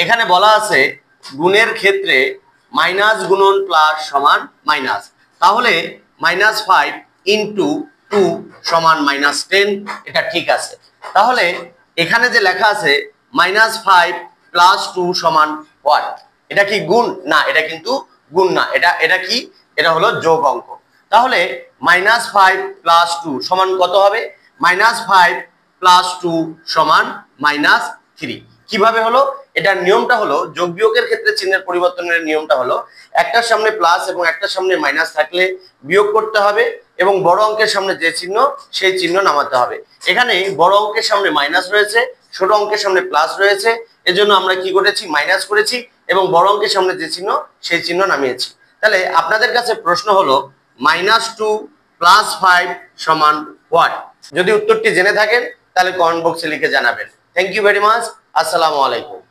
এখানে বলা আছে গুণের ক্ষেত্রে মাইনাস গুণন প্লাস সমান মাইনাস, তাহলে -5 ইন্টু 2 সমান -10, এটা ঠিক আছে। তাহলে এখানে যে লেখা আছে -5 প্লাস 2 সমান হোয়াট, এটা কি গুণ? না, এটা কিন্তু গুণ না, এটা কি, এটা হলো যোগ অঙ্ক। তাহলে -5 প্লাস 2 সমান কত হবে? -5 প্লাস 2 সমান -3। কিভাবে হলো? এটার নিয়মটা হলো, যোগ বিয়োগের ক্ষেত্রে চিহ্নের পরিবর্তনের নিয়মটা হলো একটার সামনে প্লাস এবং একটার সামনে মাইনাস থাকলে বিয়োগ করতে হবে এবং বড় অঙ্কের সামনে যে চিহ্ন সেই চিহ্ন নামাতে হবে। এখানে বড় অঙ্কের সামনে মাইনাস রয়েছে, ছোট অঙ্কের সামনে প্লাস রয়েছে, এজন্য আমরা কি করেছি, মাইনাস করেছি এবং বড় অঙ্কের সামনে যে চিহ্ন সেই চিহ্ন নামিয়েছি। তাহলে আপনাদের কাছে প্রশ্ন হলো -2 প্লাস 5 সমান হোয়াট? যদি উত্তরটি জেনে থাকেন তাহলে কমেন্ট বক্সে লিখে জানাবেন। Thank you very much. আসসালামু আলাইকুম।